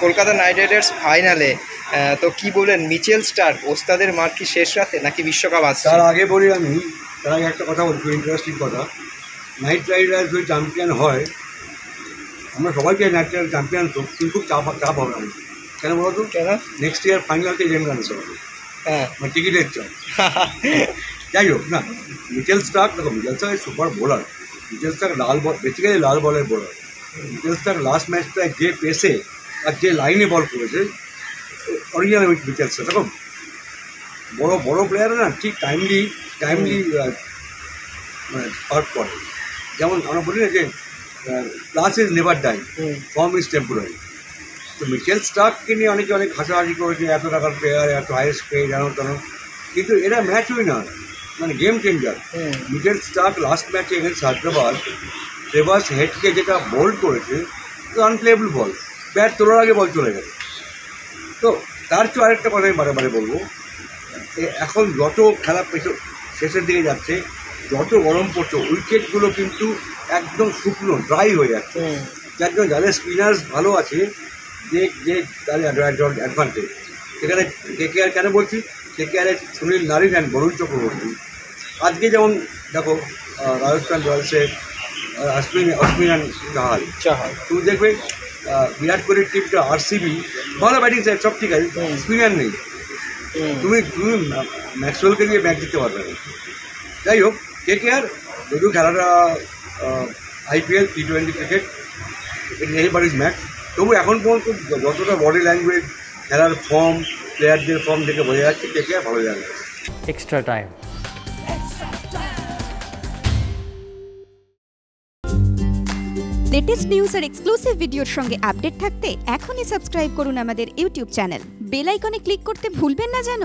Kolkata night Riders ফাইনালে, তো কি বললেন মিচেল স্টার্ক ওস্তাদের মার কি শেষ রাতে নাকি বিশ্বকাপ আসছে? তার আগে বলি আমি, তার আগে একটা কথা বলছি, ইন্টারেস্টিং কথা। নাইট রাইডার্স যদি চ্যাম্পিয়ন হয়, আমরা সবাইকে নাইট রাইডার চ্যাম্পিয়ন তো, কিন্তু খুব চাপ হবে আমি। কেন বলো তো? কেন? নেক্সট ইয়ার ফাইনালকে জেম রানতে হবে। হ্যাঁ, মানে টিকিটের চাই। যাই হোক না, মিচেল স্টার্ক দেখো, Mitchell Starc super bowler. Mitchell Starc লাল বল, বেসিক্যালি লাল বলের বোলার। মিচেল স্টার্ক লাস্ট ম্যাচটায় যে পেসে আর যে লাইনে বল করেছে, অরিজিনাল মিচেল স্টার্ক। দেখো বড় বড় প্লেয়ার না ঠিক টাইমলি মানে পার্ট করে। যেমন আমরা বলি না যে class is never die, form is temporary. তো মিচেল স্টার্ককে নিয়ে অনেক হাসাহাসি করেছে, এত টাকার প্লেয়ার, এত হাইয়েস্ট পে, জানো তেন, কিন্তু এরা ম্যাচ উইনার, মানে game changer. Mitchell Starc last ম্যাচে এগেন্স্ট হায়দ্রাবাদ ট্রেভাস হেডকে যেটা বোল্ড করেছে, আনপ্লেয়েবল বল, ব্যাট তোলার আগে বল চলে গেছে। তো তার চেয়ে আরেকটা কথা আমি বারে বলবো, এখন যত খেলা শেষের দিকে যাচ্ছে, যত গরম পড়ছে, উইকেটগুলো কিন্তু একদম শুকনো ড্রাই হয়ে যাচ্ছে। যার জন্য যাদের স্পিনার্স ভালো আছে, যে তাদের অ্যাডভান্টেজ। সেখানে কেকেআর কেন বলছি, কেকেআরের সুনীল নারিন অ্যান্ড বরুণ চক্রবর্তী আজকে যেমন দেখো রাজস্থান রয়্যালসের অশ্বিন অ্যান্ড চাহাল, তুমি দেখবে বিরাট কোহলির টিমটা আরসিবি ভালো ব্যাটিং সাইড, সব ঠিক আছে, স্পিনার নেই। তুমি ম্যাক্সওয়েলকে দিয়ে ম্যাচ দিতে পারবে না। যাই হোক, কেকেআর যদিও খেলাটা IPL T20 cricket, anybody's match, তবু এখন পর্যন্ত যতটা বডি ল্যাঙ্গুয়েজ, খেলার ফর্ম, প্লেয়ারদের ফর্ম দেখে বোঝা যাচ্ছে কেকেআর ভালো জায়গা। Extra time. লেটেস্ট নিউজ আর এক্সক্লুসিভ ভিডিওর সঙ্গে আপডেট থাকতে এখনই সাবস্ক্রাইব করুন আমাদের ইউটিউব চ্যানেল। বেল আইকনে ক্লিক করতে ভুলবেন না যেন।